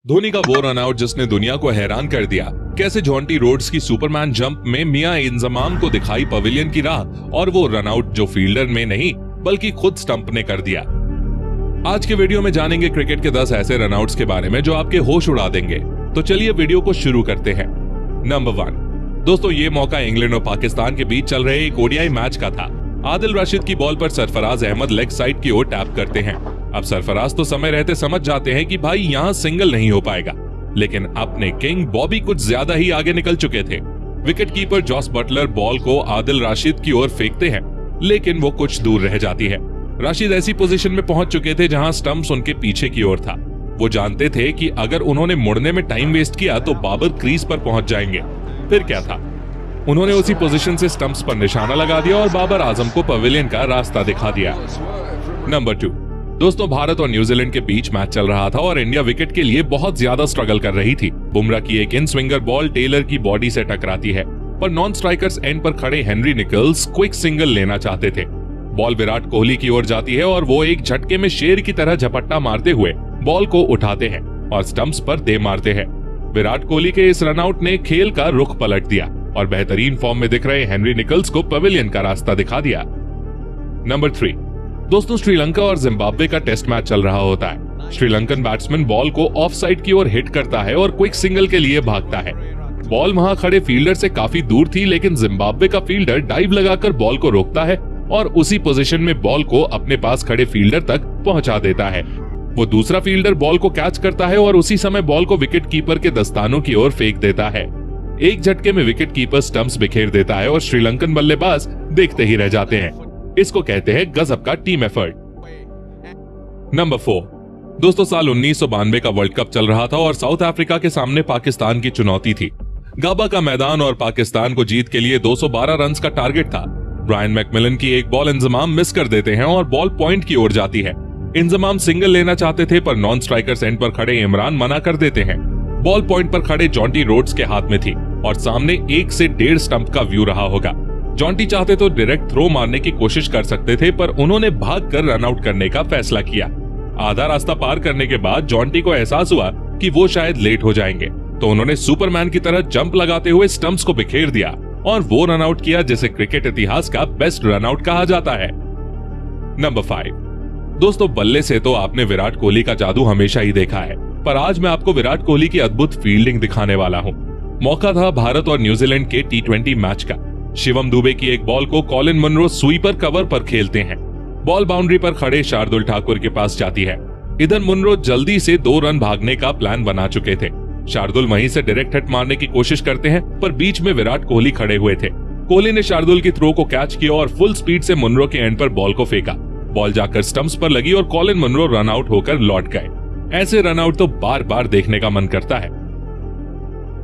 धोनी का वो रनआउट जिसने दुनिया को हैरान कर दिया। कैसे जॉन्टी रोड्स की सुपरमैन जंप में मियां इंजमाम को दिखाई पवेलियन की राह, और वो रनआउट जो फील्डर में नहीं बल्कि खुद स्टंप ने कर दिया। आज के वीडियो में जानेंगे क्रिकेट के 10 ऐसे रनआउट्स के बारे में जो आपके होश उड़ा देंगे। तो चलिए वीडियो को शुरू करते हैं। नंबर 1 दोस्तों, ये मौका इंग्लैंड और पाकिस्तान के बीच चल रहे एक ओडीआई मैच का था। आदिल रशीद की बॉल पर सरफराज अहमद लेग साइड की ओर टैप करते हैं। अब सरफराज तो समय रहते समझ जाते हैं कि भाई यहाँ सिंगल नहीं हो पाएगा, लेकिन अपने किंग बॉबी कुछ ज्यादा ही आगे निकल चुके थे। Wicket keeper Jos Buttler ball को आदिल रशीद की ओर फेंकते हैं, लेकिन वो कुछ दूर रह जाती है। रशीद ऐसी पोजीशन में पहुंच चुके थे जहां स्टंप्स उनके पीछे की ओर था। वो जानते थे कि अगर उन्होंने मुड़ने में टाइम वेस्ट किया तो बाबर क्रीज पर पहुंच जाएंगे। फिर क्या था, उन्होंने उसी पोजीशन से स्टंप्स पर निशाना लगा दिया और बाबर आजम को पवेलियन का रास्ता दिखा दिया। नंबर 2 दोस्तों, भारत और न्यूजीलैंड के बीच मैच चल रहा था और इंडिया विकेट के लिए बहुत ज्यादा स्ट्रगल कर रही थी। बुमराह की एक इन स्विंगर बॉल टेलर की बॉडी से टकराती है, पर नॉन स्ट्राइकर्स एंड पर खड़े हेनरी निकल्स क्विक सिंगल लेना चाहते थे। बॉल विराट कोहली की ओर जाती है और वो एक झटके में शेर की तरह झपट्टा मारते हुए बॉल को उठाते हैं और स्टंप्स पर दे मारते हैं। विराट कोहली के इस रनआउट ने खेल का रुख पलट दिया और बेहतरीन फॉर्म में दिख रहे हेनरी निकल्स को पवेलियन का रास्ता दिखा दिया। नंबर 3 दोस्तों, श्रीलंका और जिम्बाब्वे का टेस्ट मैच चल रहा होता है। श्रीलंकन बैट्समैन बॉल को ऑफ साइड की ओर हिट करता है और क्विक सिंगल के लिए भागता है। बॉल वहां खड़े फील्डर से काफी दूर थी, लेकिन जिम्बाब्वे का फील्डर डाइव लगाकर बॉल को रोकता है और उसी पोजीशन में बॉल को अपने पास खड़े फील्डर तक पहुंचा देता है। वो दूसरा फील्डर बॉल को कैच करता है और उसी समय बॉल को विकेट कीपर के दस्तानों की ओर फेंक देता है। एक झटके में विकेट कीपर स्टंप्स बिखेर देता है और श्रीलंकन बल्लेबाज देखते ही रह जाते हैं। इसको कहते हैं गजब का टीम एफर्ट। नंबर 4 दोस्तों, साल 1992 का वर्ल्ड कप चल रहा था और साउथ अफ्रीका के सामने पाकिस्तान की चुनौती थी। गाबा का मैदान और पाकिस्तान को जीत के लिए 212 रन का टारगेट था। ब्रायन मैकमिलन की एक बॉल इंजमाम मिस कर देते हैं और बॉल पॉइंट की ओर जाती है। इंजमाम सिंगल लेना चाहते थे, पर नॉन स्ट्राइकर्स एंड पर खड़े इमरान मना कर देते हैं। बॉल पॉइंट पर खड़े जॉन्टी रोड्स के हाथ में थी और सामने 1 से 1.5 स्टंप का व्यू रहा होगा। जॉन्टी चाहते तो डायरेक्ट थ्रो मारने की कोशिश कर सकते थे, पर उन्होंने भागकर रन आउट करने का फैसला किया। आधा रास्ता पार करने के बाद जॉन्टी को एहसास हुआ कि वो शायद लेट हो जाएंगे, तो उन्होंने सुपरमैन की तरह जंप लगाते हुए स्टंप्स को बिखेर दिया और वो रन आउट किया जिसे क्रिकेट इतिहास का बेस्ट रन आउट कहा जाता है। नंबर 5 दोस्तों, बल्ले से तो आपने विराट कोहली का जादू हमेशा ही देखा है, पर आज मैं आपको विराट कोहली की अद्भुत फील्डिंग दिखाने वाला हूँ। मौका था भारत और न्यूजीलैंड के T20 मैच का। शिवम दुबे की एक बॉल को कॉलिन मुनरो स्वीपर कवर पर खेलते हैं। बॉल बाउंड्री पर खड़े शार्दुल ठाकुर के पास जाती है। इधर मुनरो जल्दी से 2 रन भागने का प्लान बना चुके थे। शार्दुल वहीं से डायरेक्ट हिट मारने की कोशिश करते हैं, पर बीच में विराट कोहली खड़े हुए थे। कोहली ने शार्दुल की थ्रो को कैच किया और फुल स्पीड से मुनरो के एंड पर बॉल को फेंका। बॉल जाकर स्टंप्स पर लगी और कॉलिन मुनरो रन आउट होकर लौट गए। ऐसे रन आउट तो बार बार देखने का मन करता है।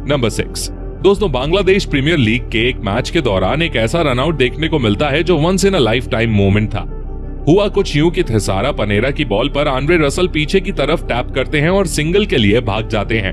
नंबर 6 दोस्तों, बांग्लादेश प्रीमियर लीग के एक मैच के दौरान एक ऐसा रनआउट देखने को मिलता है जो once in a lifetime moment था। हुआ कुछ यूं कि थिसारा पनेरा की बॉल पर आंद्रे रसल पीछे की तरफ टैप करते हैं और सिंगल के लिए भाग जाते हैं।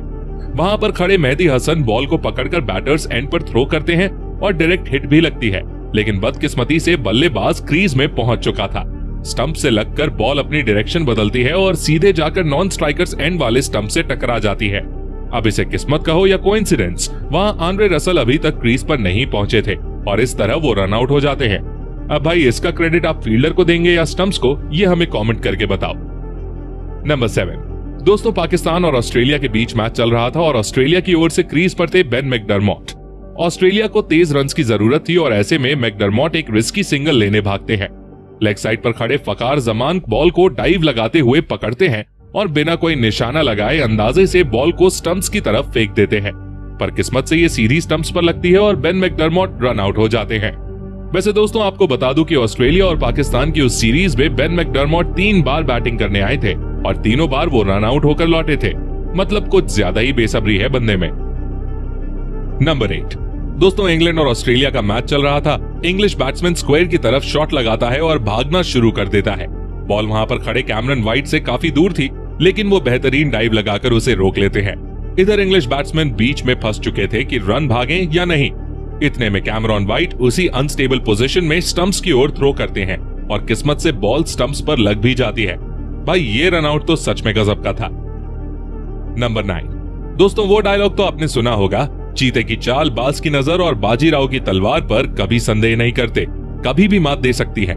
वहां पर खड़े मेहदी हसन बॉल को पकड़कर बैटर्स एंड पर थ्रो करते हैं और डायरेक्ट हिट भी लगती है, लेकिन बदकिस्मती से बल्लेबाज क्रीज में पहुंच चुका था। स्टंप से लगकर बॉल अपनी डायरेक्शन बदलती है और सीधे जाकर नॉन स्ट्राइकर्स एंड वाले स्टंप से टकरा जाती है। अब इसे किस्मत कहो या कोइंसिडेंस, वहां आंद्रे रसल अभी तक क्रीज पर नहीं पहुंचे थे और इस तरह वो रन आउट हो जाते हैं। अब भाई इसका क्रेडिट आप फील्डर को देंगे या स्टंप्स को, ये हमें कमेंट करके बताओ। नंबर 7 दोस्तों, पाकिस्तान और ऑस्ट्रेलिया के बीच मैच चल रहा था और ऑस्ट्रेलिया की ओर से क्रीज पर थे बेन मैकडरमॉट। ऑस्ट्रेलिया को तेज रन की जरूरत थी और ऐसे में मैकडरमॉट एक रिस्की सिंगल लेने भागते हैं। लेग साइड पर खड़े फकार जमान बॉल को डाइव लगाते हुए पकड़ते हैं और बिना कोई निशाना लगाए अंदाजे से बॉल को स्टंप्स की तरफ फेंक देते हैं, पर किस्मत से ये सीधी स्टंप्स पर लगती है और बेन मैकडरमॉट रन आउट हो जाते हैं। वैसे दोस्तों, आपको बता दूं कि ऑस्ट्रेलिया और पाकिस्तान की उस सीरीज में बेन मैकडरमॉट 3 बार बैटिंग करने आए थे और तीनों बार वो रन आउट होकर लौटे थे। मतलब कुछ ज्यादा ही बेसब्री है बंदे में। नंबर 8 दोस्तों, इंग्लैंड और ऑस्ट्रेलिया का मैच चल रहा था। इंग्लिश बैट्समैन स्क्वायर की तरफ शॉट लगाता है और भागना शुरू कर देता है। बॉल वहां पर खड़े कैमरन वाइट से काफी दूर थी, लेकिन वो बेहतरीन डाइव लगाकर उसे रोक लेते हैं। इधर इंग्लिश बैट्समैन बीच में फंस चुके थे कि रन भागें या नहीं। इतने में कैमरन वाइट उसी अनस्टेबल पोजीशन में स्टंप्स की ओर थ्रो करते हैं और किस्मत से बॉल स्टंप्स पर लग भी जाती है। भाई ये रन आउट तो सच में गजब का था। नंबर 9। दोस्तों, वो डायलॉग तो आपने सुना होगा, चीते की चाल, बाज की नजर और बाजीराव की तलवार पर कभी संदेह नहीं करते, कभी भी मात दे सकती है।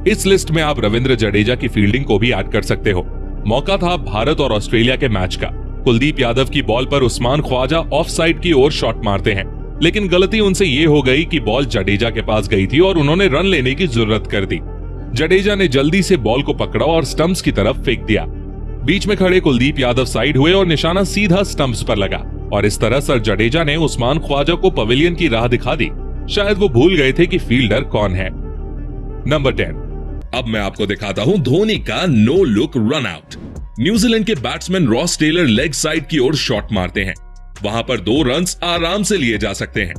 इस लिस्ट में आप रविंद्र जडेजा की फील्डिंग को भी ऐड कर सकते हो। मौका था भारत और ऑस्ट्रेलिया के मैच का। कुलदीप यादव की बॉल पर उस्मान ख्वाजा ऑफ साइड की ओर शॉट मारते हैं, लेकिन गलती उनसे ये हो गई कि बॉल जडेजा के पास गई थी और उन्होंने रन लेने की जरूरत कर दी। जडेजा ने जल्दी से बॉल को पकड़ा और स्टंप्स की तरफ फेंक दिया। बीच में खड़े कुलदीप यादव साइड हुए और निशाना सीधा स्टंप्स पर लगा, और इस तरह सर जडेजा ने उस्मान ख्वाजा को पवेलियन की राह दिखा दी। शायद वो भूल गए थे कि फील्डर कौन है। नंबर 10। अब मैं आपको दिखाता हूं धोनी का no look run out. New Zealand के batsman Ross Taylor leg side की ओर शॉट मारते हैं। वहां पर 2 रन्स आराम से लिए जा सकते हैं।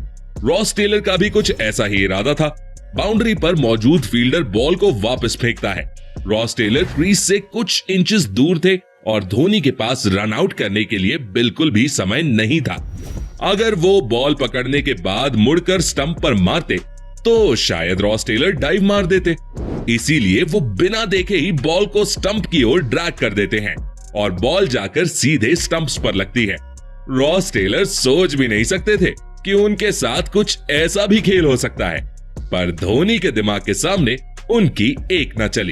रॉस टेलर का भी कुछ ऐसा ही इरादा था। बाउंड्री पर मौजूद फील्डर बॉल को वापस फेंकता है। रॉस टेलर क्रीज से कुछ इंचेस दूर थे और धोनी के पास रन आउट करने के लिए बिल्कुल भी समय नहीं था। अगर वो बॉल पकड़ने के बाद मुड़कर स्टंप पर मारते तो शायद रॉस टेलर डाइव मार देते। इसीलिए वो बिना देखे ही बॉल को स्टंप की ओर ड्रैग कर देते हैं और बॉल जाकर सीधे स्टंप्स पर लगती है। रॉस टेलर सोच भी नहीं सकते थे कि उनके साथ कुछ ऐसा भी खेल हो सकता है, पर धोनी के दिमाग के सामने उनकी एक न चली।